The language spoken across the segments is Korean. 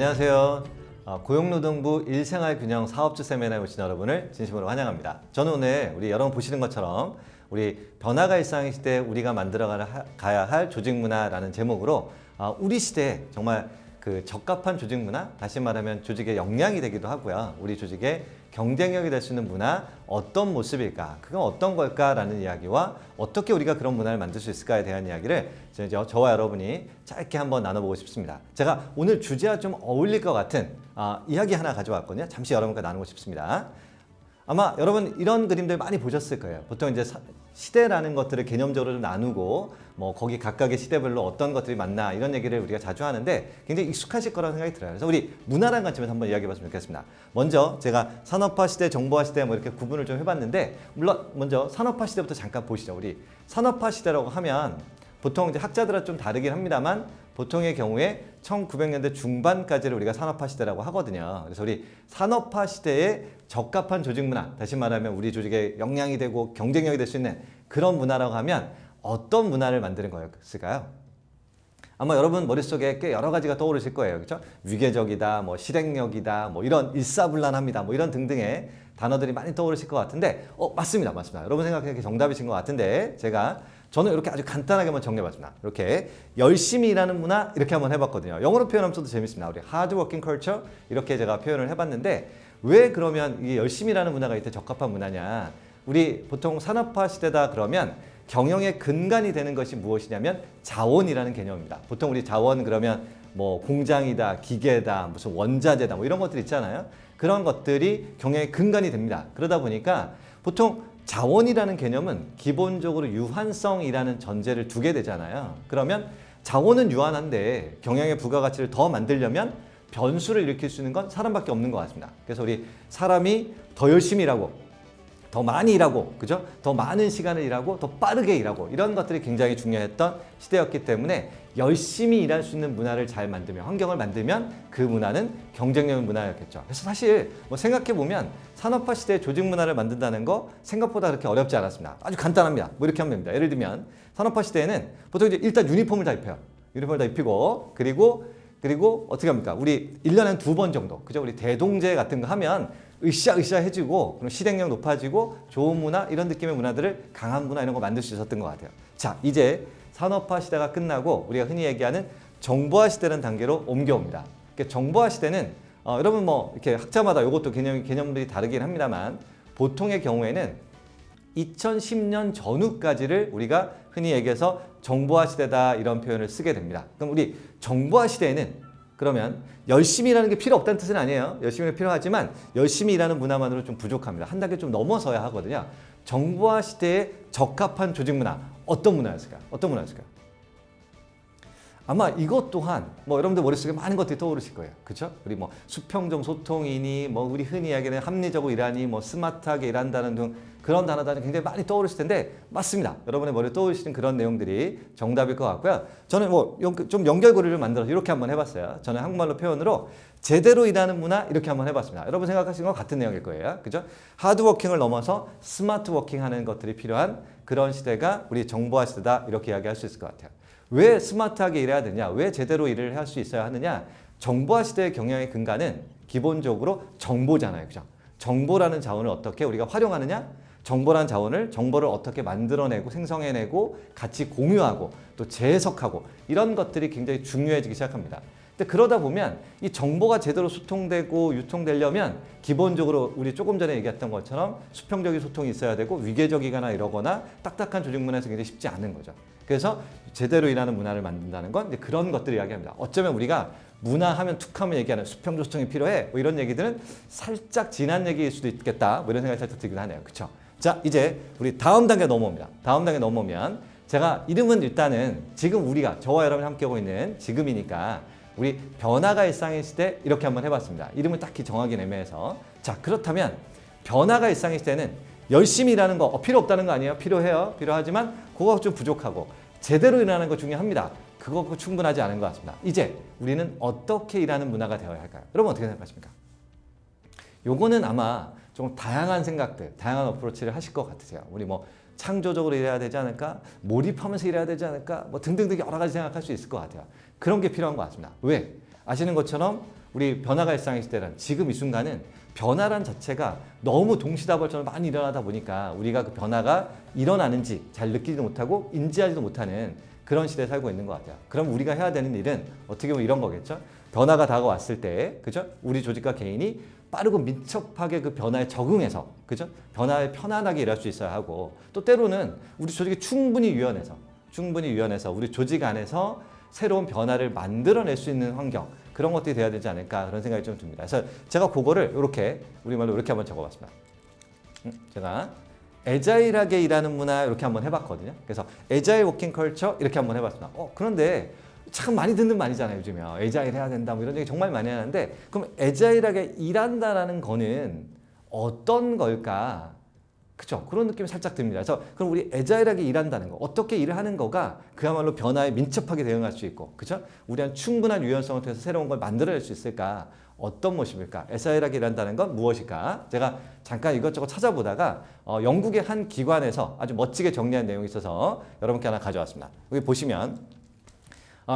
안녕하세요. 고용노동부 일생활균형 사업주 세미나에 오신 여러분을 진심으로 환영합니다. 저는 오늘 우리 여러분 보시는 것처럼 우리 변화가 일상의 시대에 우리가 만들어 가야 할 조직문화라는 제목으로 우리 시대에 정말 그 적합한 조직문화, 다시 말하면 조직의 역량이 되기도 하고요. 우리 조직의 경쟁력이 될 수 있는 문화, 어떤 모습일까? 그건 어떤 걸까라는 이야기와 어떻게 우리가 그런 문화를 만들 수 있을까에 대한 이야기를 저와 여러분이 짧게 한번 나눠보고 싶습니다. 제가 오늘 주제와 좀 어울릴 것 같은 이야기 하나 가져왔거든요. 잠시 여러분과 나누고 싶습니다. 아마 여러분 이런 그림들 많이 보셨을 거예요. 보통 이제 시대라는 것들을 개념적으로 좀 나누고 뭐 거기 각각의 시대별로 어떤 것들이 맞나 이런 얘기를 우리가 자주 하는데 굉장히 익숙하실 거라는 생각이 들어요. 그래서 우리 문화라는 관점에서 한번 이야기해 봤으면 좋겠습니다. 먼저 제가 산업화 시대, 정보화 시대 뭐 이렇게 구분을 좀 해봤는데 물론 먼저 산업화 시대부터 잠깐 보시죠. 우리 산업화 시대라고 하면 보통 이제 학자들은 좀 다르긴 합니다만 보통의 경우에 1900년대 중반까지를 우리가 산업화 시대라고 하거든요. 그래서 우리 산업화 시대에 적합한 조직 문화, 다시 말하면 우리 조직의 역량이 되고 경쟁력이 될 수 있는 그런 문화라고 하면 어떤 문화를 만드는 거였을까요? 아마 여러분 머릿속에 꽤 여러 가지가 떠오르실 거예요. 그렇죠? 위계적이다, 뭐 실행력이다, 뭐 이런 일사불란합니다, 뭐 이런 등등의 단어들이 많이 떠오르실 것 같은데 맞습니다. 여러분 생각하기에 정답이신 것 같은데 저는 이렇게 아주 간단하게 한번 정리해봤습니다. 이렇게 열심히 일하는 문화 이렇게 한번 해봤거든요. 영어로 표현하면 좀 더 재밌습니다. 우리 hard working culture 이렇게 제가 표현을 해봤는데 왜 그러면 이게 열심히 일하는 문화가 이때 적합한 문화냐? 우리 보통 산업화 시대다 그러면 경영의 근간이 되는 것이 무엇이냐면 자원이라는 개념입니다. 보통 우리 자원 그러면 뭐 공장이다, 기계다, 무슨 원자재다 뭐 이런 것들 있잖아요. 그런 것들이 경영의 근간이 됩니다. 그러다 보니까 보통 자원이라는 개념은 기본적으로 유한성이라는 전제를 두게 되잖아요. 그러면 자원은 유한한데 경영의 부가가치를 더 만들려면 변수를 일으킬 수 있는 건 사람밖에 없는 것 같습니다. 그래서 우리 사람이 더 열심히 일하고 더 많이 일하고 그죠? 더 많은 시간을 일하고 더 빠르게 일하고 이런 것들이 굉장히 중요했던 시대였기 때문에 열심히 일할 수 있는 문화를 잘 만들면 환경을 만들면 그 문화는 경쟁력 문화였겠죠. 그래서 사실 뭐 생각해 보면 산업화 시대의 조직 문화를 만든다는 거 생각보다 그렇게 어렵지 않았습니다. 아주 간단합니다. 뭐 이렇게 하면 됩니다. 예를 들면 산업화 시대에는 보통 이제 일단 유니폼을 다 입혀요. 유니폼을 다 입히고 그리고 어떻게 합니까? 우리 1년에 한 2번 정도 그죠? 우리 대동제 같은 거 하면 으쌰으쌰 해지고 그럼 실행력 높아지고 좋은 문화 이런 느낌의 문화들을 강한 문화 이런 거 만들 수 있었던 것 같아요. 자 이제 산업화 시대가 끝나고 우리가 흔히 얘기하는 정보화 시대라는 단계로 옮겨옵니다. 그러니까 정보화 시대는 여러분 뭐 이렇게 학자마다 이것도 개념들이 다르긴 합니다만 보통의 경우에는 2010년 전후까지를 우리가 흔히 얘기해서 정보화 시대다 이런 표현을 쓰게 됩니다. 그럼 우리 정보화 시대에는 그러면 열심히 일하는 게 필요 없다는 뜻은 아니에요. 열심히 필요하지만 열심히 일하는 문화만으로 좀 부족합니다. 한 단계 좀 넘어서야 하거든요. 정보화 시대에 적합한 조직 문화 어떤 문화였을까요? 아마 이것 또한 뭐 여러분들 머릿속에 많은 것들이 떠오르실 거예요. 그렇죠? 우리 뭐 수평적 소통이니 뭐 우리 흔히 이야기하는 합리적으로 일하니 뭐 스마트하게 일한다는 등 그런 단어들이 굉장히 많이 떠오르실 텐데 맞습니다. 여러분의 머리에 떠오르시는 그런 내용들이 정답일 것 같고요. 저는 뭐 좀 연결고리를 만들어서 이렇게 한번 해봤어요. 저는 한국말로 표현으로 제대로 일하는 문화 이렇게 한번 해봤습니다. 여러분 생각하시는 건 같은 내용일 거예요. 그죠? 하드워킹을 넘어서 스마트워킹 하는 것들이 필요한 그런 시대가 우리 정보화 시대다 이렇게 이야기할 수 있을 것 같아요. 왜 스마트하게 일해야 되냐? 왜 제대로 일을 할 수 있어야 하느냐? 정보화 시대의 경영의 근간은 기본적으로 정보잖아요. 그죠? 정보라는 자원을 어떻게 우리가 활용하느냐? 정보라는 정보를 어떻게 만들어내고 생성해내고 같이 공유하고 또 재해석하고 이런 것들이 굉장히 중요해지기 시작합니다. 근데 그러다 보면 이 정보가 제대로 소통되고 유통되려면 기본적으로 우리 조금 전에 얘기했던 것처럼 수평적인 소통이 있어야 되고 위계적이거나 이러거나 딱딱한 조직 문화에서 굉장히 쉽지 않은 거죠. 그래서 제대로 일하는 문화를 만든다는 건 이제 그런 것들을 이야기합니다. 어쩌면 우리가 문화하면 툭하면 얘기하는 수평적 소통이 필요해 뭐 이런 얘기들은 살짝 지난 얘기일 수도 있겠다 뭐 이런 생각이 살짝 들긴 하네요. 그렇죠? 자 이제 우리 다음 단계 넘어옵니다. 다음 단계 넘어오면 제가 이름은 일단은 지금 우리가 저와 여러분이 함께 하고 있는 지금이니까 우리 변화가 일상의 시대 이렇게 한번 해봤습니다. 이름을 딱히 정하기는 애매해서 자 그렇다면 변화가 일상의 시대는 열심히 일하는 거 필요 없다는 거 아니에요? 필요해요. 필요하지만 그거 좀 부족하고 제대로 일하는 거 중요합니다. 그거 충분하지 않은 것 같습니다. 이제 우리는 어떻게 일하는 문화가 되어야 할까요? 여러분 어떻게 생각하십니까? 요거는 아마 좀 다양한 생각들, 다양한 어프로치를 하실 것 같으세요. 우리 뭐 창조적으로 일해야 되지 않을까? 몰입하면서 일해야 되지 않을까? 뭐 등등등 여러 가지 생각할 수 있을 것 같아요. 그런 게 필요한 것 같습니다. 왜? 아시는 것처럼 우리 변화가 일상의 시대란 지금 이 순간은 변화란 자체가 너무 동시다발적으로 많이 일어나다 보니까 우리가 그 변화가 일어나는지 잘 느끼지도 못하고 인지하지도 못하는 그런 시대에 살고 있는 것 같아요. 그럼 우리가 해야 되는 일은 어떻게 보면 이런 거겠죠. 변화가 다가왔을 때, 그죠? 우리 조직과 개인이 빠르고 민첩하게 그 변화에 적응해서, 그죠? 변화에 편안하게 일할 수 있어야 하고, 또 때로는 우리 조직이 충분히 유연해서 우리 조직 안에서 새로운 변화를 만들어낼 수 있는 환경, 그런 것들이 돼야 되지 않을까 그런 생각이 좀 듭니다. 그래서 제가 그거를 이렇게 우리말로 이렇게 한번 적어봤습니다. 제가 애자일하게 일하는 문화 이렇게 한번 해봤거든요. 그래서 애자일 워킹 컬처 이렇게 한번 해봤습니다. 그런데 참 많이 듣는 말이잖아요, 요즘에. 애자일 해야 된다, 뭐 이런 얘기 정말 많이 하는데, 그럼 애자일하게 일한다라는 거는 어떤 걸까? 그죠? 그런 느낌이 살짝 듭니다. 그래서 그럼 우리 애자일하게 일한다는 거, 어떻게 일을 하는 거가 그야말로 변화에 민첩하게 대응할 수 있고, 그죠? 우리한 충분한 유연성을 통해서 새로운 걸 만들어낼 수 있을까? 어떤 모습일까? 애자일하게 일한다는 건 무엇일까? 제가 잠깐 이것저것 찾아보다가 영국의 한 기관에서 아주 멋지게 정리한 내용이 있어서 여러분께 하나 가져왔습니다. 여기 보시면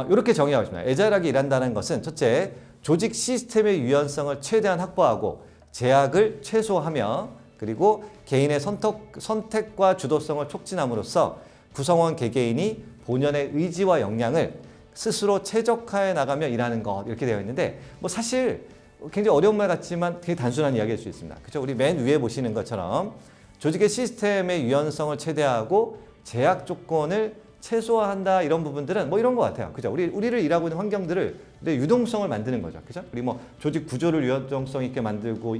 이렇게 정의하고 있습니다. 애자일하게 일한다는 것은 첫째, 조직 시스템의 유연성을 최대한 확보하고 제약을 최소화하며 그리고 개인의 선택과 주도성을 촉진함으로써 구성원 개개인이 본연의 의지와 역량을 스스로 최적화해 나가며 일하는 것 이렇게 되어 있는데 뭐 사실 굉장히 어려운 말 같지만 되게 단순한 이야기일 수 있습니다. 그렇죠? 우리 맨 위에 보시는 것처럼 조직의 시스템의 유연성을 최대화하고 제약 조건을 최소화한다 이런 부분들은 뭐 이런 것 같아요. 그죠? 우리를 일하고 있는 환경들을 유동성을 만드는 거죠. 그죠? 우리 뭐 조직 구조를 유연성 있게 만들고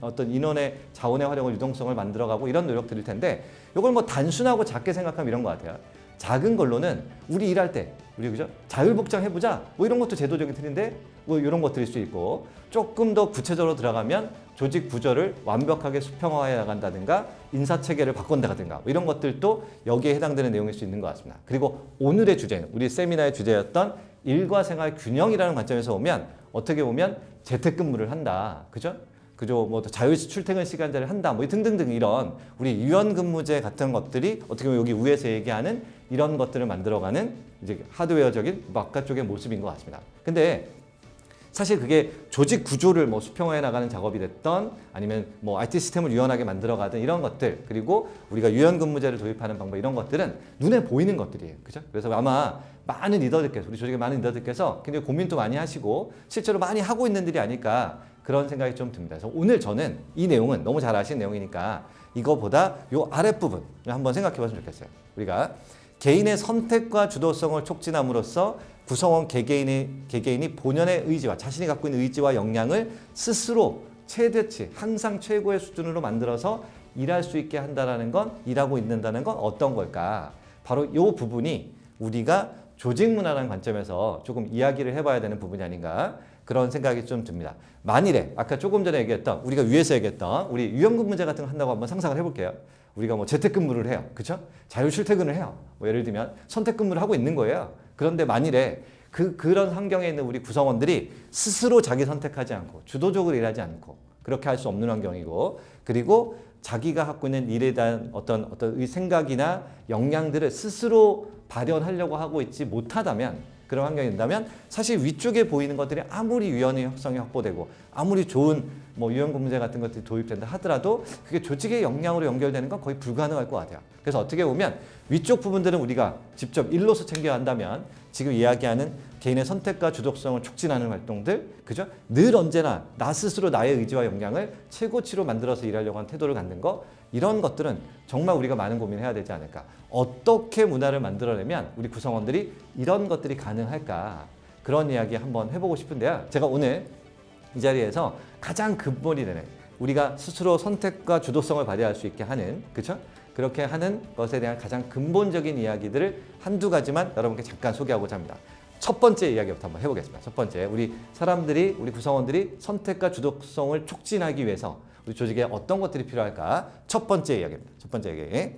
어떤 인원의 자원의 활용을 유동성을 만들어가고 이런 노력들일 텐데 이걸 뭐 단순하고 작게 생각하면 이런 것 같아요. 작은 걸로는 우리 일할 때 우리 그죠? 자율복장 해보자 뭐 이런 것도 제도적인 틀인데 뭐 이런 것들일 수 있고 조금 더 구체적으로 들어가면 조직 구조를 완벽하게 수평화해 나간다든가 인사체계를 바꾼다든가 뭐 이런 것들도 여기에 해당되는 내용일 수 있는 것 같습니다. 그리고 오늘의 주제는 우리 세미나의 주제였던 일과 생활 균형이라는 관점에서 보면 어떻게 보면 재택근무를 한다. 그죠? 그죠? 뭐 자율 출퇴근 시간제를 한다. 뭐 등등등 이런 우리 유연근무제 같은 것들이 어떻게 보면 여기 위에서 얘기하는 이런 것들을 만들어가는 이제 하드웨어적인 바깥쪽의 모습인 것 같습니다. 근데 사실 그게 조직 구조를 뭐 수평화해 나가는 작업이 됐던 아니면 뭐 IT 시스템을 유연하게 만들어가든 이런 것들 그리고 우리가 유연근무제를 도입하는 방법 이런 것들은 눈에 보이는 것들이에요. 그죠? 그래서 아마 많은 리더들께서 우리 조직의 많은 리더들께서 굉장히 고민도 많이 하시고 실제로 많이 하고 있는 일이 아닐까 그런 생각이 좀 듭니다. 그래서 오늘 저는 이 내용은 너무 잘 아시는 내용이니까 이거보다 요 아랫부분을 한번 생각해 봤으면 좋겠어요. 우리가 개인의 선택과 주도성을 촉진함으로써 구성원 개개인이 본연의 의지와 자신이 갖고 있는 의지와 역량을 스스로 최대치 항상 최고의 수준으로 만들어서 일할 수 있게 한다는 건 일하고 있는다는 건 어떤 걸까? 바로 이 부분이 우리가 조직 문화라는 관점에서 조금 이야기를 해봐야 되는 부분이 아닌가 그런 생각이 좀 듭니다. 만일에 아까 조금 전에 얘기했던 우리가 위에서 얘기했던 우리 유연근무제 같은 거 한다고 한번 상상을 해볼게요. 우리가 뭐 재택근무를 해요. 그렇죠? 자율 출퇴근을 해요. 뭐 예를 들면 선택근무를 하고 있는 거예요. 그런데 만일에 그런 환경에 있는 우리 구성원들이 스스로 자기 선택하지 않고 주도적으로 일하지 않고 그렇게 할 수 없는 환경이고 그리고 자기가 갖고 있는 일에 대한 어떤 생각이나 역량들을 스스로 발현하려고 하고 있지 못하다면 그런 환경이 된다면 사실 위쪽에 보이는 것들이 아무리 유연의 협성이 확보되고 아무리 좋은 뭐 유연근무제 같은 것들이 도입된다 하더라도 그게 조직의 역량으로 연결되는 건 거의 불가능할 것 같아요. 그래서 어떻게 보면 위쪽 부분들은 우리가 직접 일로서 챙겨야 한다면 지금 이야기하는 개인의 선택과 주도성을 촉진하는 활동들, 그죠? 늘 언제나 나 스스로 나의 의지와 역량을 최고치로 만들어서 일하려고 하는 태도를 갖는 거 이런 것들은 정말 우리가 많은 고민을 해야 되지 않을까. 어떻게 문화를 만들어내면 우리 구성원들이 이런 것들이 가능할까. 그런 이야기 한번 해보고 싶은데요. 제가 오늘 이 자리에서 가장 근본이 되는 우리가 스스로 선택과 주도성을 발휘할 수 있게 하는, 그렇죠? 그렇게 하는 것에 대한 가장 근본적인 이야기들을 한두 가지만 여러분께 잠깐 소개하고자 합니다. 첫 번째 이야기부터 한번 해보겠습니다. 첫 번째, 우리 구성원들이 선택과 주도성을 촉진하기 위해서 우리 조직에 어떤 것들이 필요할까? 첫 번째 이야기입니다. 첫 번째 이야기.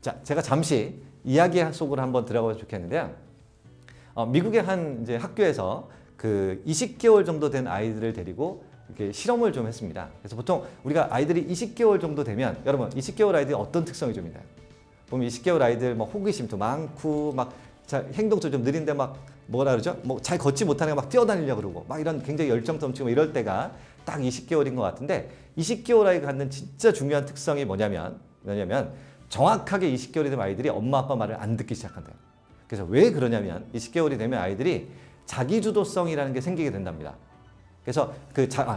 자, 제가 잠시 이야기 속으로 한번 들어가면 좋겠는데요. 미국의 한 이제 학교에서 그 20개월 정도 된 아이들을 데리고 이렇게 실험을 좀 했습니다. 그래서 보통 우리가 아이들이 20개월 정도 되면 여러분 20개월 아이들이 어떤 특성이 좀 있나요? 보면 20개월 아이들 막 호기심도 많고 막 행동도 좀 느린데 막 뭐라 그러죠? 뭐 잘 걷지 못하는 막 뛰어다니려고 그러고 막 이런 굉장히 열정 넘치고 이럴 때가 딱 20개월인 것 같은데 20개월 아이가 갖는 진짜 중요한 특성이 뭐냐면 정확하게 20개월이 되면 아이들이 엄마 아빠 말을 안 듣기 시작한대요. 그래서 왜 그러냐면 20개월이 되면 아이들이 자기주도성이라는 게 생기게 된답니다. 그래서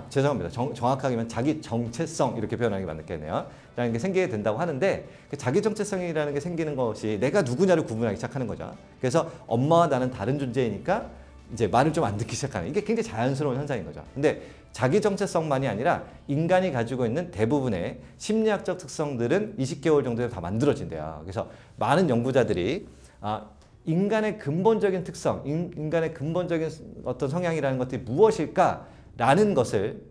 죄송합니다. 정확하게 하면 자기 정체성 이렇게 표현하는 게 맞겠네요. 라는 게 생기게 된다고 하는데 그 자기 정체성이라는 게 생기는 것이 내가 누구냐를 구분하기 시작하는 거죠. 그래서 엄마와 나는 다른 존재이니까 이제 말을 좀 안 듣기 시작하는 이게 굉장히 자연스러운 현상인 거죠. 근데 자기 정체성만이 아니라 인간이 가지고 있는 대부분의 심리학적 특성들은 20개월 정도에 다 만들어진대요. 그래서 많은 연구자들이 인간의 근본적인 특성, 인간의 근본적인 어떤 성향이라는 것들이 무엇일까라는 것을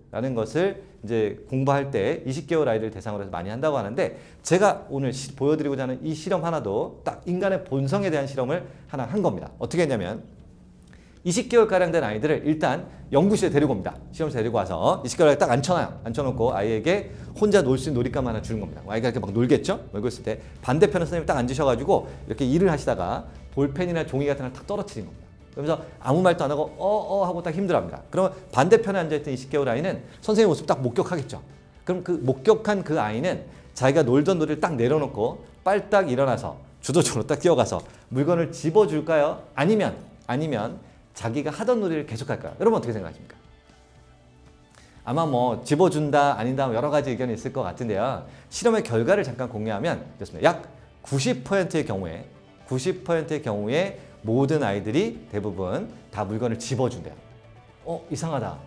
이제 공부할 때 20개월 아이들 대상으로 해서 많이 한다고 하는데 제가 오늘 보여드리고자 하는 이 실험 하나도 딱 인간의 본성에 대한 실험을 하나 한 겁니다. 어떻게 했냐면 20개월가량 된 아이들을 일단 연구실에 데리고 옵니다. 실험실에 데리고 와서 20개월에 딱 앉혀놔요. 앉혀놓고 아이에게 혼자 놀 수 있는 놀잇감 하나 주는 겁니다. 아이가 이렇게 막 놀겠죠? 놀고 있을 때 반대편에 선생님이 딱 앉으셔가지고 이렇게 일을 하시다가 볼펜이나 종이 같은 걸 탁 떨어뜨리는 겁니다. 그러면서 아무 말도 안 하고 하고 딱 힘들어합니다. 그러면 반대편에 앉아있던 20개월 아이는 선생님 모습 딱 목격하겠죠. 그럼 그 목격한 그 아이는 자기가 놀던 놀이를 딱 내려놓고 빨딱 일어나서 주도적으로 딱 뛰어가서 물건을 집어줄까요? 아니면 자기가 하던 놀이를 계속할까요? 여러분 어떻게 생각하십니까? 아마 뭐 집어준다 아니다 여러 가지 의견이 있을 것 같은데요. 실험의 결과를 잠깐 공유하면 이렇습니다. 약 90%의 경우에 모든 아이들이 대부분 다 물건을 집어준대요. 이상하다.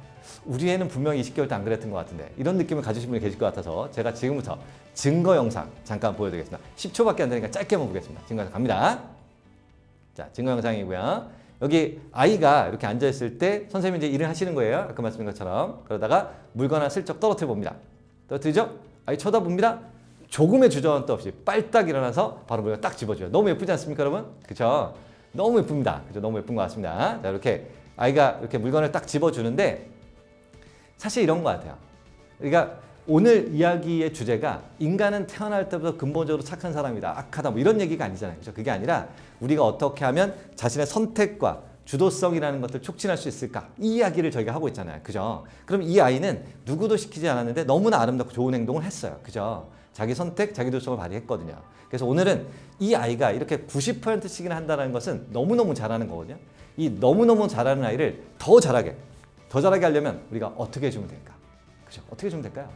우리 애는 분명히 20개월 때 안 그랬던 것 같은데 이런 느낌을 가지신 분이 계실 것 같아서 제가 지금부터 증거 영상 잠깐 보여드리겠습니다. 10초밖에 안 되니까 짧게만 보겠습니다. 증거 영상 갑니다. 자, 증거 영상이고요. 여기 아이가 이렇게 앉아있을 때 선생님이 이제 일을 하시는 거예요. 아까 말씀드린 것처럼. 그러다가 물건 하나 슬쩍 떨어뜨려 봅니다. 떨어뜨리죠? 아이 쳐다봅니다. 조금의 주저함도 없이 빨딱 일어나서 바로 물건 딱 집어줘요. 너무 예쁘지 않습니까, 여러분? 그쵸? 너무 예쁩니다. 그죠? 너무 예쁜 것 같습니다. 자, 이렇게 아이가 이렇게 물건을 딱 집어주는데 사실 이런 것 같아요. 그러니까 오늘 이야기의 주제가 인간은 태어날 때부터 근본적으로 착한 사람이다, 악하다 뭐 이런 얘기가 아니잖아요. 그죠? 그게 아니라 우리가 어떻게 하면 자신의 선택과 주도성이라는 것을 촉진할 수 있을까? 이 이야기를 저희가 하고 있잖아요. 그죠? 그럼 이 아이는 누구도 시키지 않았는데 너무나 아름답고 좋은 행동을 했어요. 그죠? 자기 선택, 자기 주도성을 발휘했거든요. 그래서 오늘은 이 아이가 이렇게 90%씩이나 한다는 것은 너무너무 잘하는 거거든요. 이 너무너무 잘하는 아이를 더 잘하게 하려면 우리가 어떻게 해주면 될까? 그죠? 어떻게 해주면 될까요?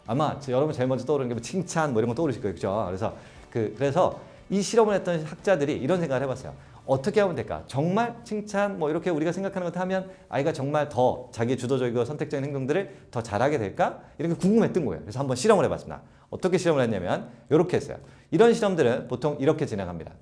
아마 여러분 제일 먼저 떠오르는 게 뭐 칭찬 뭐 이런 거 떠오르실 거예요. 그죠? 그래서 이 실험을 했던 학자들이 이런 생각을 해봤어요. 어떻게 하면 될까? 정말 칭찬 뭐 이렇게 우리가 생각하는 것 하면 아이가 정말 더 자기 주도적이고 선택적인 행동들을 더 잘하게 될까? 이렇게 궁금했던 거예요. 그래서 한번 실험을 해봤습니다. 어떻게 실험을 했냐면 이렇게 했어요. 이런 실험들은 보통 이렇게 진행합니다.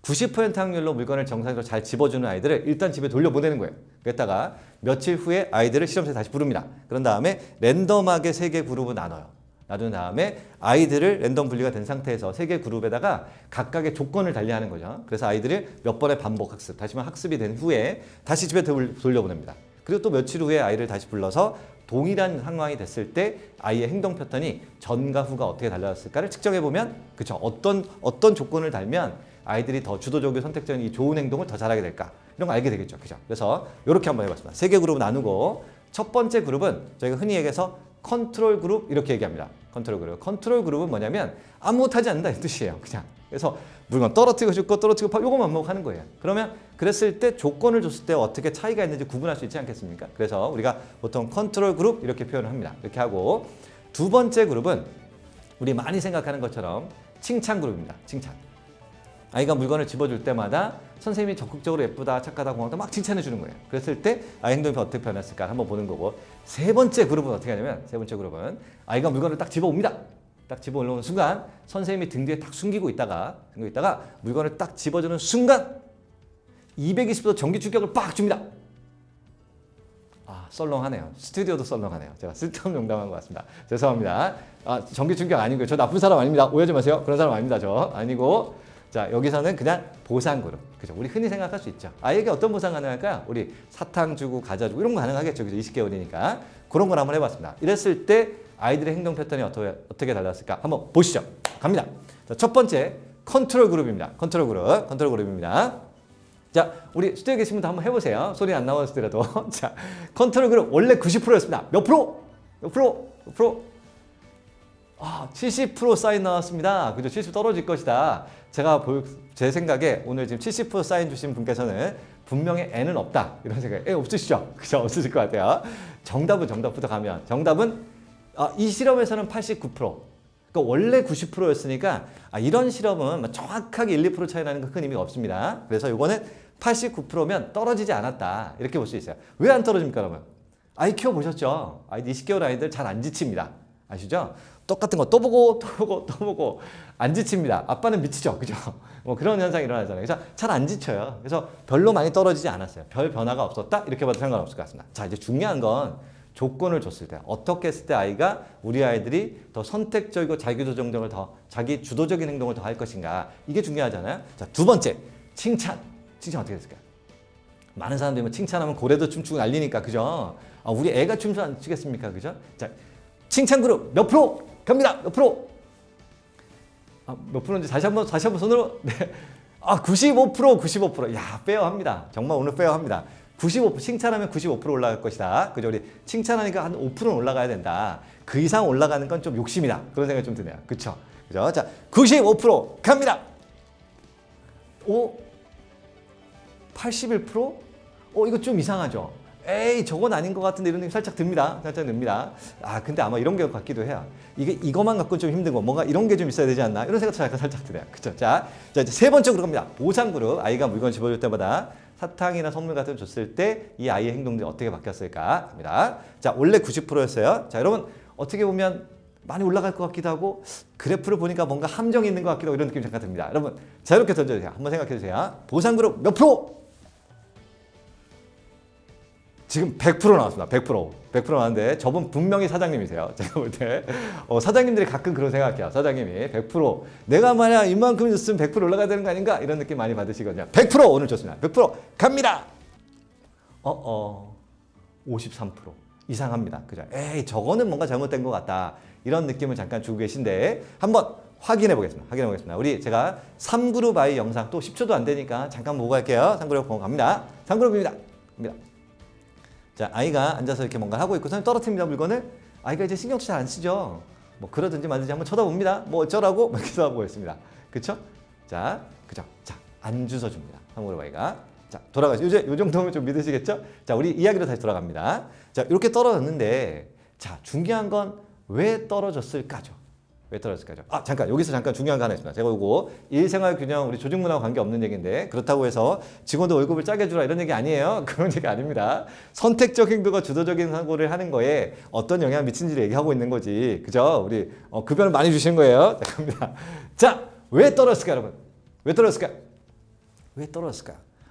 90% 확률로 물건을 정상적으로 잘 집어주는 아이들을 일단 집에 돌려보내는 거예요. 그랬다가 며칠 후에 아이들을 실험실에 다시 부릅니다. 그런 다음에 랜덤하게 3개 그룹을 나눠요. 놔둔 다음에 아이들을 랜덤 분리가 된 상태에서 3개 그룹에다가 각각의 조건을 달리하는 거죠. 그래서 아이들을 몇 번의 반복 학습, 다시 한번 학습이 된 후에 다시 집에 돌려보냅니다. 그리고 또 며칠 후에 아이를 다시 불러서 동일한 상황이 됐을 때 아이의 행동 패턴이 전과 후가 어떻게 달라졌을까를 측정해보면 그쵸? 어떤 조건을 달면 아이들이 더 주도적이고 선택적인 이 좋은 행동을 더 잘하게 될까? 이런 거 알게 되겠죠. 그죠? 그래서 이렇게 한번 해봤습니다. 3개 그룹을 나누고 첫 번째 그룹은 저희가 흔히 얘기해서 컨트롤 그룹 이렇게 얘기합니다. 컨트롤 그룹. 컨트롤 그룹은 뭐냐면 아무것도 하지 않는다 이 뜻이에요. 그냥. 그래서 물건 떨어뜨리고 싶고 떨어뜨리고 요것만 반복하는 거예요. 그러면 그랬을 때 조건을 줬을 때 어떻게 차이가 있는지 구분할 수 있지 않겠습니까? 그래서 우리가 보통 컨트롤 그룹 이렇게 표현을 합니다. 이렇게 하고 두 번째 그룹은 우리 많이 생각하는 것처럼 칭찬 그룹입니다. 칭찬. 아이가 물건을 집어줄 때마다 선생님이 적극적으로 예쁘다, 착하다, 고맙다 막 칭찬해 주는 거예요. 그랬을 때 아이 행동이 어떻게 변했을까 한번 보는 거고 세 번째 그룹은 어떻게 하냐면 세 번째 그룹은 아이가 물건을 딱 집어옵니다. 딱 집어 올라오는 순간 선생님이 등 뒤에 딱 숨기고 있다가 물건을 딱 집어주는 순간 220도 전기 충격을 빡 줍니다. 썰렁하네요. 스튜디오도 썰렁하네요. 제가 쓸데없는 농담한 것 같습니다. 죄송합니다. 전기 충격 아니고요. 저 나쁜 사람 아닙니다. 오해하지 마세요. 그런 사람 아닙니다. 저 아니고 자 여기서는 그냥 보상 그룹. 그죠? 우리 흔히 생각할 수 있죠. 아이에게 어떤 보상 가능할까요? 우리 사탕 주고 과자 주고 이런 거 가능하겠죠. 그죠? 20개월이니까 그런 걸 한번 해봤습니다. 이랬을 때 아이들의 행동 패턴이 어떻게 달랐을까? 한번 보시죠. 갑니다. 자, 첫 번째 컨트롤 그룹입니다. 컨트롤 그룹입니다. 자, 우리 스튜디오에 계신 분도 한번 해보세요. 소리 안 나왔더라도. 자, 컨트롤 그룹 원래 90%였습니다. 몇 프로? 몇 프로? 몇 프로? 70% 사인 나왔습니다. 그죠? 70 떨어질 것이다. 제 생각에 오늘 지금 70% 사인 주신 분께서는 분명히 N은 없다. 이런 생각에 없으시죠? 그죠? 없으실 것 같아요. 정답부터 가면 정답은 이 실험에서는 89%. 그러니까 원래 90%였으니까 이런 실험은 정확하게 1, 2% 차이 나는 건 큰 의미가 없습니다. 그래서 이거는 89%면 떨어지지 않았다. 이렇게 볼 수 있어요. 왜 안 떨어집니까, 여러분? 아이 키워보셨죠? 아이들 20개월 아이들 잘 안 지칩니다. 아시죠? 똑같은 거 또 보고 안 지칩니다. 아빠는 미치죠. 그죠? 뭐 그런 현상이 일어나잖아요. 그래서 잘 안 지쳐요. 그래서 별로 많이 떨어지지 않았어요. 별 변화가 없었다? 이렇게 봐도 상관없을 것 같습니다. 자, 이제 중요한 건 조건을 줬을 때 어떻게 했을 때 우리 아이들이 더 선택적이고 자기주도적인 자기 주도적인 행동을 더 할 것인가. 이게 중요하잖아요. 자, 두 번째, 칭찬 어떻게 했을까요? 많은 사람들이 뭐 칭찬하면 고래도 춤추고 난리니까, 그죠? 우리 애가 춤을 안 추겠습니까, 그죠? 자, 칭찬 그룹 몇 프로 갑니다. 몇 프로? 몇 프로인지 다시 한번 손으로. 네. 95%. 야, 페어합니다. 정말 오늘 페어합니다. 95% 칭찬하면 95% 올라갈 것이다. 그죠? 우리 칭찬하니까 한 5%는 올라가야 된다. 그 이상 올라가는 건 좀 욕심이다. 그런 생각이 좀 드네요. 그쵸? 그죠? 자, 95% 갑니다. 81%? 이거 좀 이상하죠? 에이, 저건 아닌 것 같은데 이런 느낌 살짝 듭니다. 근데 아마 이런 게 같기도 해요. 이거만 갖고 좀 힘든 거, 뭔가 이런 게 좀 있어야 되지 않나? 이런 생각도 약간 살짝 드네요. 그쵸? 자, 이제 세 번째 그룹 갑니다. 보상 그룹. 아이가 물건 집어줄 때마다 사탕이나 선물 같은 거 줬을 때 이 아이의 행동들이 어떻게 바뀌었을까? 합니다. 자, 원래 90%였어요. 자, 여러분, 어떻게 보면 많이 올라갈 것 같기도 하고, 그래프를 보니까 뭔가 함정이 있는 것 같기도 하고, 이런 느낌이 잠깐 듭니다. 여러분, 자유롭게 던져주세요. 한번 생각해 주세요. 보상 그룹 몇 프로? 지금 100% 나왔습니다. 100% 나왔는데 저분 분명히 사장님이세요. 제가 볼 때 사장님들이 가끔 그런 생각해요. 사장님이 100% 내가 만약 이만큼 줬으면 100% 올라가야 되는 거 아닌가? 이런 느낌 많이 받으시거든요. 100% 오늘 좋습니다. 100% 갑니다. 53% 이상합니다. 그죠? 에이, 저거는 뭔가 잘못된 것 같다. 이런 느낌을 잠깐 주고 계신데 한번 확인해 보겠습니다. 우리 제가 3그룹 아이 영상 또 10초도 안 되니까 잠깐 보고 갈게요. 3그룹 보고 갑니다. 3그룹입니다. 자, 아이가 앉아서 이렇게 뭔가 하고 있고 선생님 떨어뜨립니다, 물건을. 아이가 이제 신경도 잘 안 쓰죠. 뭐 그러든지 말든지 한번 쳐다봅니다. 뭐 어쩌라고? 막 이렇게 하고 있습니다. 그쵸? 자, 그죠? 자, 안 주워줍니다. 3그룹 아이가. 자, 돌아가죠. 이제 요 정도면 좀 믿으시겠죠? 자, 우리 이야기로 다시 돌아갑니다. 자, 이렇게 떨어졌는데, 자, 중요한 건 왜 떨어졌을까죠? 왜 떨어졌을까죠? 잠깐, 여기서 잠깐 중요한 거 하나 있습니다. 제가 이거 일생활 균형, 우리 조직문화와 관계없는 얘기인데, 그렇다고 해서 직원도 월급을 짜게 주라 이런 얘기 아니에요. 그런 얘기 아닙니다. 선택적 행동과 주도적인 사고를 하는 거에 어떤 영향을 미치는지를 얘기하고 있는 거지. 그죠? 우리 급여는 많이 주시는 거예요. 자, 갑니다. 자, 왜 떨어졌을까요, 여러분? 왜 떨어졌을까요?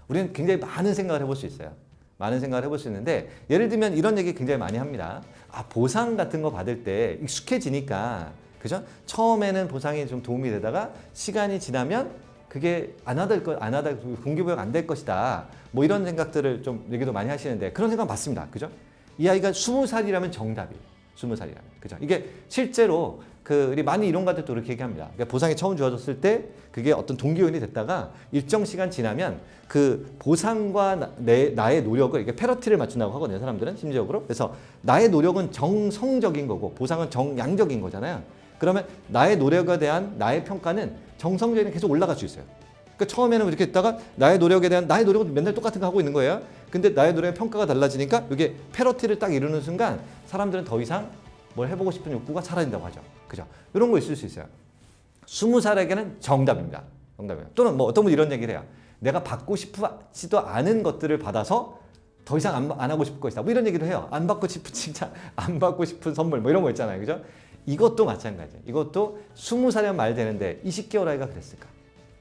우리는 굉장히 많은 생각을 해볼 수 있어요. 많은 생각을 해볼 수 있는데, 예를 들면 이런 얘기 굉장히 많이 합니다. 보상 같은 거 받을 때 익숙해지니까, 그죠? 처음에는 보상이 좀 도움이 되다가 시간이 지나면 그게 동기부여가 안 될 것이다. 뭐 이런 생각들을 좀 얘기도 많이 하시는데, 그런 생각 맞습니다. 그죠? 이 아이가 20살이라면 정답이에요. 20살이라면. 그죠? 이게 실제로 우리 많이 이론가들도 이렇게 얘기합니다. 그러니까 보상이 처음 주어졌을 때 그게 어떤 동기요인이 됐다가 일정 시간 지나면 그 보상과 나의 노력을 이게 패러티를 맞춘다고 하거든요. 사람들은 심리적으로. 그래서 나의 노력은 정성적인 거고 보상은 정량적인 거잖아요. 그러면 나의 노력에 대한 나의 평가는 정성적인 계속 올라갈 수 있어요. 그러니까 처음에는 이렇게 했다가 나의 노력은 맨날 똑같은 거 하고 있는 거예요. 근데 나의 노력의 평가가 달라지니까 이게 패러티를 딱 이루는 순간 사람들은 더 이상 뭘 해보고 싶은 욕구가 사라진다고 하죠. 그죠? 이런 거 있을 수 있어요. 20살에게는 정답입니다. 또는 뭐 어떤 분이 이런 얘기를 해요. 내가 받고 싶지도 않은 것들을 받아서 더 이상 안 하고 싶을 것이다. 뭐 이런 얘기를 해요. 안 받고 싶은 칭찬, 안 받고 싶은 선물 뭐 이런 거 있잖아요. 그죠? 이것도 마찬가지예요. 이것도 20살이면 말 되는데 20개월 아이가 그랬을까?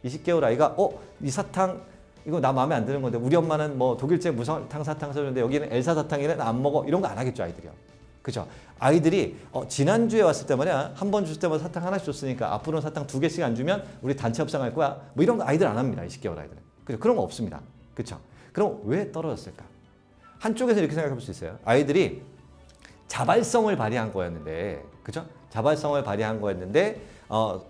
20개월 아이가 이 사탕 이거 나 마음에 안 드는 건데 우리 엄마는 뭐 독일제 무설탕 사탕 써주는데 여기는 엘사 사탕이래 나 안 먹어 이런 거 안 하겠죠 아이들이요. 그죠? 아이들이 지난주에 왔을 때 말이야 한 번 줄 때마다 사탕 하나씩 줬으니까 앞으로는 사탕 2개씩 안 주면 우리 단체 협상할 거야 뭐 이런 거 아이들 안 합니다. 20개월 아이들은. 그죠? 그런 거 없습니다. 그렇죠? 그럼 왜 떨어졌을까? 한쪽에서 이렇게 생각해 볼 수 있어요. 아이들이 자발성을 발휘한 거였는데 그죠? 자발성을 발휘한 거였는데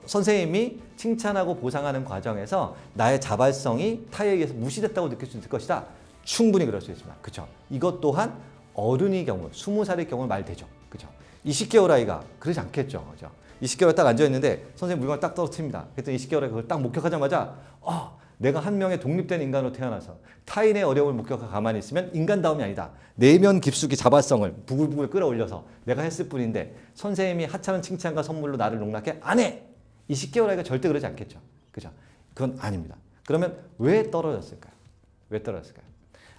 선생님이 칭찬하고 보상하는 과정에서 나의 자발성이 타에 의해서 무시됐다고 느낄 수 있을 것이다. 충분히 그럴 수 있습니다. 그렇죠? 이것 또한 어른의 경우, 20살의 경우 말되죠. 그렇죠? 20개월 아이가 그러지 않겠죠. 그렇죠? 20개월 딱 앉아있는데 선생님 물건을 딱 떨어뜨립니다. 그랬더니 20개월 아이가 그걸 딱 목격하자마자 내가 한 명의 독립된 인간으로 태어나서 타인의 어려움을 목격하고 가만히 있으면 인간다움이 아니다. 내면 깊숙이 자발성을 부글부글 끌어올려서 내가 했을 뿐인데 선생님이 하찮은 칭찬과 선물로 나를 농락해? 안 해! 20개월 아이가 절대 그러지 않겠죠. 그죠? 그건 아닙니다. 그러면 왜 떨어졌을까요? 왜 떨어졌을까요?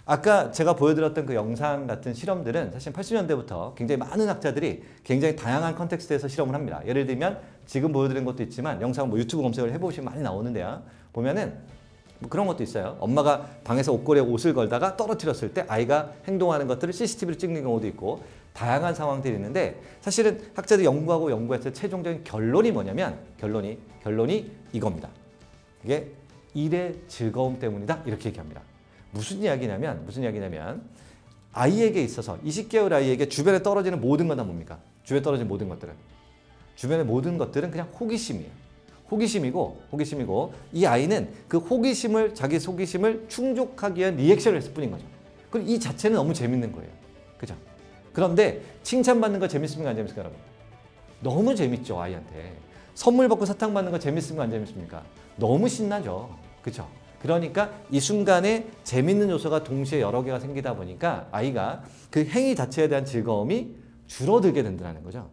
아까 제가 보여드렸던 그 영상 같은 실험들은 사실 80년대부터 굉장히 많은 학자들이 굉장히 다양한 컨텍스트에서 실험을 합니다. 예를 들면 지금 보여드린 것도 있지만 영상 유튜브 검색을 해보시면 많이 나오는데요. 보면은 그런 것도 있어요. 엄마가 방에서 옷걸이에 옷을 걸다가 떨어뜨렸을 때 아이가 행동하는 것들을 CCTV로 찍는 경우도 있고 다양한 상황들이 있는데 사실은 학자들이 연구해서 최종적인 결론이 뭐냐면 결론이 이겁니다. 이게 일의 즐거움 때문이다 이렇게 얘기합니다. 무슨 이야기냐면 아이에게 있어서 20개월 아이에게 주변에 떨어지는 모든 건 다 뭡니까? 주변에 떨어지는 모든 것들은 주변의 모든 것들은 그냥 호기심이에요. 호기심이고 이 아이는 그 자기 호기심을 충족하기 위한 리액션을 했을 뿐인 거죠. 그럼 이 자체는 너무 재밌는 거예요. 그죠? 그런데 칭찬받는 거 재밌습니까? 안 재밌습니까? 여러분? 너무 재밌죠, 아이한테. 선물 받고 사탕 받는 거 재밌습니까? 안 재밌습니까? 너무 신나죠. 그죠? 그러니까 이 순간에 재밌는 요소가 동시에 여러 개가 생기다 보니까 아이가 그 행위 자체에 대한 즐거움이 줄어들게 된다는 거죠.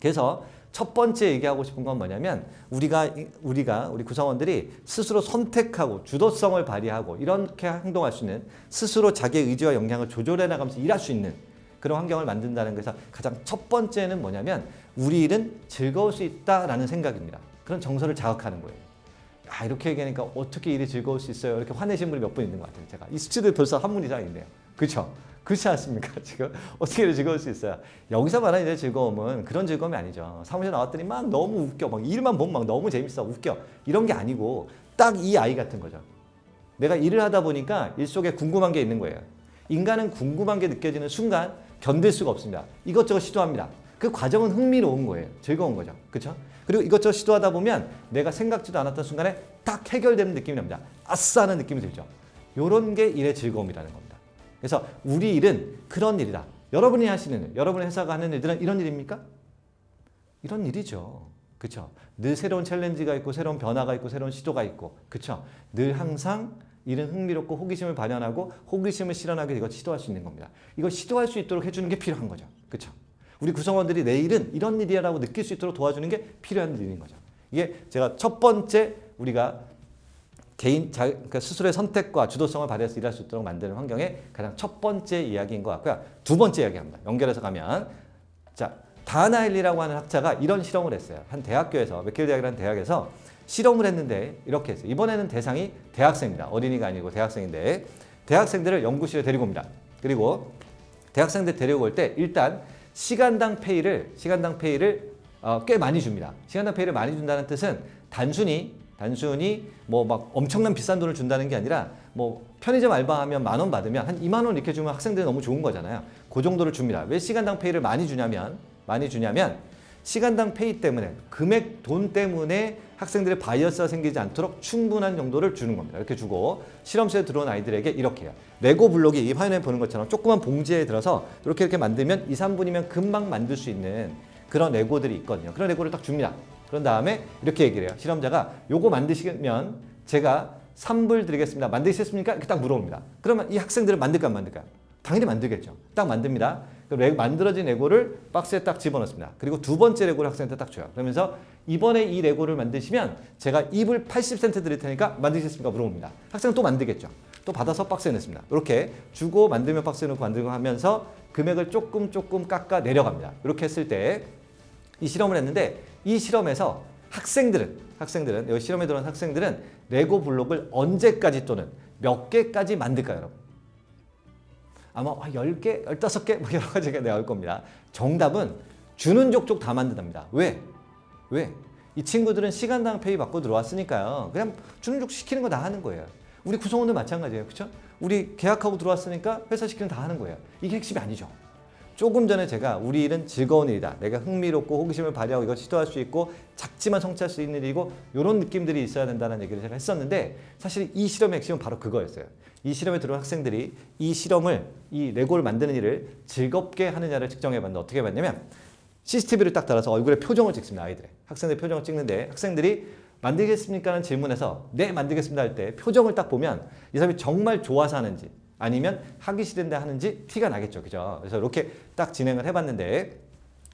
그래서 첫 번째 얘기하고 싶은 건 뭐냐면 우리 구성원들이 스스로 선택하고 주도성을 발휘하고 이렇게 행동할 수 있는 스스로 자기의 의지와 역량을 조절해 나가면서 일할 수 있는 그런 환경을 만든다는 것에서 가장 첫 번째는 뭐냐면 우리 일은 즐거울 수 있다라는 생각입니다. 그런 정서를 자극하는 거예요. 이렇게 얘기하니까 어떻게 일이 즐거울 수 있어요? 이렇게 화내신 분이 몇 분 있는 것 같아요. 제가 이 수치들 벌써 한 문 이상 있네요. 그렇죠? 그렇지 않습니까? 지금 어떻게 일이 즐거울 수 있어요? 여기서 말하는 이제 즐거움은 그런 즐거움이 아니죠. 사무실 나왔더니 막 너무 웃겨, 막 일만 보면 막 너무 재밌어, 웃겨 이런 게 아니고 딱 이 아이 같은 거죠. 내가 일을 하다 보니까 일 속에 궁금한 게 있는 거예요. 인간은 궁금한 게 느껴지는 순간 견딜 수가 없습니다. 이것저것 시도합니다. 그 과정은 흥미로운 거예요. 즐거운 거죠. 그렇죠? 그리고 이것저것 시도하다 보면 내가 생각지도 않았던 순간에 딱 해결되는 느낌이 납니다. 아싸 하는 느낌이 들죠. 이런 게 일의 즐거움이라는 겁니다. 그래서 우리 일은 그런 일이다. 여러분이 하시는 일, 여러분의 회사가 하는 일들은 이런 일입니까? 이런 일이죠. 그렇죠? 늘 새로운 챌린지가 있고 새로운 변화가 있고 새로운 시도가 있고 그렇죠? 늘 항상 일은 흥미롭고 호기심을 발현하고 호기심을 실현하기 위해 이거 시도할 수 있는 겁니다. 이거 시도할 수 있도록 해주는 게 필요한 거죠. 그렇죠? 우리 구성원들이 내 일은 이런 일이라고 느낄 수 있도록 도와주는 게 필요한 일인 거죠. 이게 제가 첫 번째 우리가 그러니까 스스로의 선택과 주도성을 발휘해서 일할 수 있도록 만드는 환경의 가장 첫 번째 이야기인 것 같고요. 두 번째 이야기합니다. 연결해서 가면 다나일리라고 하는 학자가 이런 실험을 했어요. 한 대학교에서 맥길 대학이라는 대학에서 실험을 했는데 이렇게 했어요. 이번에는 대상이 대학생입니다. 어린이가 아니고 대학생인데 대학생들을 연구실에 데리고 옵니다. 그리고 대학생들 데리고 올 때 일단 시간당 페이를 꽤 많이 줍니다. 시간당 페이를 많이 준다는 뜻은 단순히 뭐 막 엄청난 비싼 돈을 준다는 게 아니라 뭐 편의점 알바하면 10,000원 받으면 한 20,000원 이렇게 주면 학생들이 너무 좋은 거잖아요. 그 정도를 줍니다. 왜 시간당 페이를 많이 주냐면 시간당 페이 때문에 돈 때문에 학생들의 바이어스가 생기지 않도록 충분한 정도를 주는 겁니다. 이렇게 주고 실험실에 들어온 아이들에게 이렇게 해요. 레고 블록이 이 화면에 보는 것처럼 조그만 봉지에 들어서 이렇게 만들면 2, 3분이면 금방 만들 수 있는 그런 레고들이 있거든요. 그런 레고를 딱 줍니다. 그런 다음에 이렇게 얘기를 해요. 실험자가 요거 만드시면 제가 3불 드리겠습니다. 만드셨습니까? 이렇게 딱 물어봅니다. 그러면 이 학생들은 만들까요? 안 만들까요? 당연히 만들겠죠. 딱 만듭니다. 만들어진 레고를 박스에 딱 집어넣습니다. 그리고 두 번째 레고를 학생한테 딱 줘요. 그러면서 이번에 이 레고를 만드시면 제가 2불 80센트 드릴 테니까 만드셨습니까? 물어봅니다. 학생은 또 만들겠죠. 또 받아서 박스에 넣습니다. 이렇게 주고 만들면 박스에 넣고 만들고 하면서 금액을 조금 깎아 내려갑니다. 이렇게 했을 때 이 실험을 했는데 이 실험에서 학생들은 여기 실험에 들어온 학생들은 레고 블록을 언제까지 또는 몇 개까지 만들까요, 여러분? 아마 10개, 15개 뭐 여러 가지가 나올 겁니다. 정답은 주는 족족 다 만든답니다. 왜? 이 친구들은 시간당 페이 받고 들어왔으니까요. 그냥 주는 족 시키는 거 다 하는 거예요. 우리 구성원도 마찬가지예요. 그렇죠? 우리 계약하고 들어왔으니까 회사 시키는 다 하는 거예요. 이게 핵심이 아니죠. 조금 전에 제가 우리 일은 즐거운 일이다. 내가 흥미롭고 호기심을 발휘하고 이걸 시도할 수 있고 작지만 성취할 수 있는 일이고 이런 느낌들이 있어야 된다는 얘기를 제가 했었는데 사실 이 실험의 핵심은 바로 그거였어요. 이 실험에 들어온 학생들이 이 레고를 만드는 일을 즐겁게 하느냐를 측정해봤는데 어떻게 봤냐면 CCTV를 딱 달아서 얼굴에 표정을 찍습니다. 아이들의. 학생들 표정을 찍는데 학생들이 만들겠습니까? 하는 질문에서 네 만들겠습니다 할 때 표정을 딱 보면 이 사람이 정말 좋아서 하는지 아니면 하기 싫은데 하는지 티가 나겠죠. 그죠? 그래서 이렇게 딱 진행을 해봤는데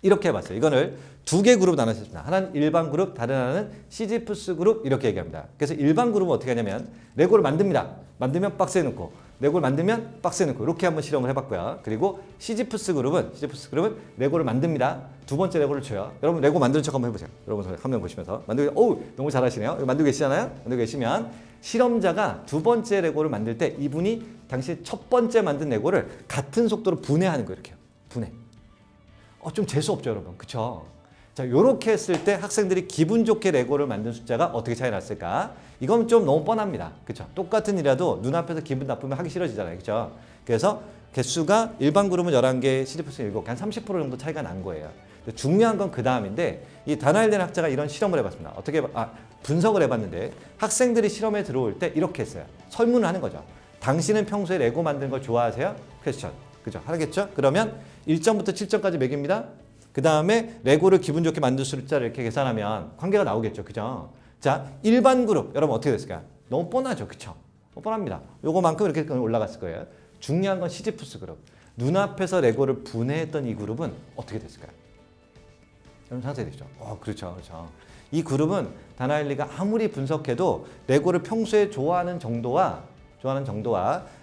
이렇게 해봤어요. 이거를 두 개 그룹 나눴습니다. 하나는 일반 그룹, 다른 하나는 시지프스 그룹 이렇게 얘기합니다. 그래서 일반 그룹은 어떻게 하냐면 레고를 만듭니다. 만들면 박스에 넣고 레고를 만들면 박스에 넣고 이렇게 한번 실험을 해봤고요. 그리고 시지프스 그룹은 레고를 만듭니다. 두 번째 레고를 줘요. 여러분 레고 만드는 척 한번 해보세요. 여러분 화면 보시면서 만들고 어우 너무 잘하시네요. 만들고 계시잖아요. 만들고 계시면 실험자가 두 번째 레고를 만들 때 이분이 당시 첫 번째 만든 레고를 같은 속도로 분해하는 거예요. 이렇게요. 분해. 좀 재수 없죠, 여러분. 그쵸? 자, 요렇게 했을 때 학생들이 기분 좋게 레고를 만든 숫자가 어떻게 차이 났을까? 이건 좀 너무 뻔합니다. 그쵸? 똑같은 일이라도 눈앞에서 기분 나쁘면 하기 싫어지잖아요. 그쵸? 그래서 개수가 일반 그룹은 11개, 시지프스는 7개, 한 30% 정도 차이가 난 거예요. 근데 중요한 건 그 다음인데 이 다나엘덴 학자가 이런 실험을 해봤습니다. 분석을 해봤는데 학생들이 실험에 들어올 때 이렇게 했어요. 설문을 하는 거죠. 당신은 평소에 레고 만드는 걸 좋아하세요? 퀘스천. 그죠? 하겠죠? 그러면 1점부터 7점까지 매깁니다. 그 다음에 레고를 기분 좋게 만들 숫자를 이렇게 계산하면 관계가 나오겠죠. 그죠? 자, 일반 그룹. 여러분 어떻게 됐을까요? 너무 뻔하죠. 그쵸? 뻔합니다. 요거만큼 이렇게 올라갔을 거예요. 중요한 건 시지프스 그룹. 눈앞에서 레고를 분해했던 이 그룹은 어떻게 됐을까요? 여러분 상세되시죠? 그렇죠. 이 그룹은 다나엘리가 아무리 분석해도 레고를 평소에 좋아하는 정도와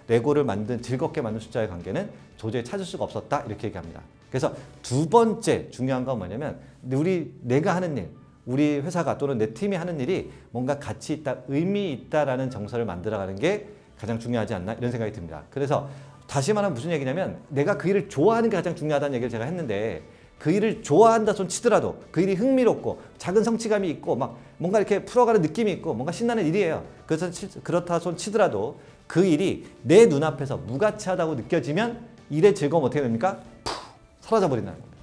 레고를 즐겁게 만든 숫자의 관계는 도저히 찾을 수가 없었다 이렇게 얘기합니다. 그래서 두 번째 중요한 건 뭐냐면 내가 하는 일, 우리 회사가 또는 내 팀이 하는 일이 뭔가 가치 있다, 의미 있다라는 정서를 만들어가는 게 가장 중요하지 않나 이런 생각이 듭니다. 그래서 다시 말하면 무슨 얘기냐면 내가 그 일을 좋아하는 게 가장 중요하다는 얘기를 제가 했는데 그 일을 좋아한다 손 치더라도 그 일이 흥미롭고 작은 성취감이 있고 막 뭔가 이렇게 풀어가는 느낌이 있고 뭔가 신나는 일이에요. 그래서 그렇다 손 치더라도 그 일이 내 눈앞에서 무가치하다고 느껴지면 일의 즐거움 어떻게 됩니까? 푹 사라져 버린다는 겁니다.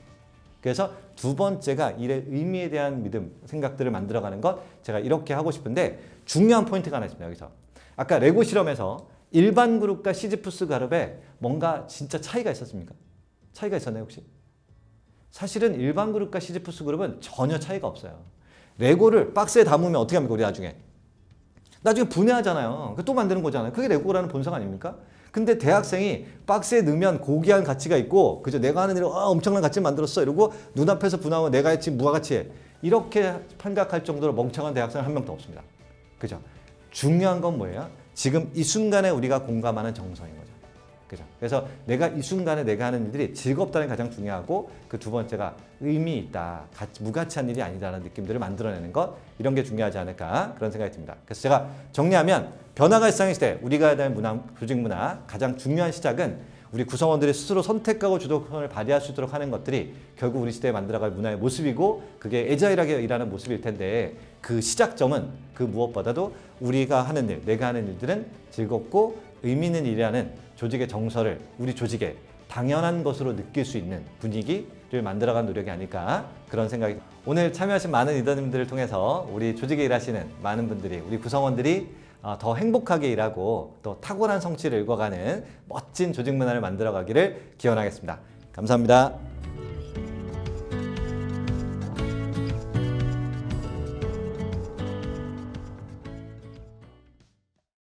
그래서 두 번째가 일의 의미에 대한 믿음, 생각들을 만들어가는 것 제가 이렇게 하고 싶은데 중요한 포인트가 하나 있습니다. 여기서 아까 레고 실험에서 일반 그룹과 시지프스 그룹에 뭔가 진짜 차이가 있었습니까? 차이가 있었나요 혹시? 사실은 일반 그룹과 시지프스 그룹은 전혀 차이가 없어요. 레고를 박스에 담으면 어떻게 합니까? 우리 나중에 분해하잖아요. 또 만드는 거잖아요. 그게 레고라는 본성 아닙니까? 근데 대학생이 박스에 넣으면 고귀한 가치가 있고 그죠? 내가 하는 일을 엄청난 가치를 만들었어 이러고 눈앞에서 분해하면 내가 했지 무가 가치해 이렇게 판각할 정도로 멍청한 대학생은 한 명도 없습니다. 그죠? 중요한 건 뭐예요? 지금 이 순간에 우리가 공감하는 정서인 거죠. 그죠? 그래서 이 순간에 내가 하는 일들이 즐겁다는 게 가장 중요하고 그 두 번째가 의미 있다, 무가치한 일이 아니다라는 느낌들을 만들어내는 것 이런 게 중요하지 않을까 그런 생각이 듭니다. 그래서 제가 정리하면 변화가 일상의 시대 우리가 해야 될 조직 문화 가장 중요한 시작은 우리 구성원들이 스스로 선택하고 주도권을 발휘할 수 있도록 하는 것들이 결국 우리 시대에 만들어갈 문화의 모습이고 그게 애자일하게 일하는 모습일 텐데 그 시작점은 그 무엇보다도 우리가 하는 일, 내가 하는 일들은 즐겁고 의미 있는 일이라는 조직의 정서를 우리 조직에 당연한 것으로 느낄 수 있는 분위기를 만들어가는 노력이 아닐까 그런 생각이 오늘 참여하신 많은 리더님들을 통해서 우리 조직에 일하시는 많은 분들이 우리 구성원들이 더 행복하게 일하고 또 탁월한 성취를 읽어가는 멋진 조직 문화를 만들어가기를 기원하겠습니다. 감사합니다.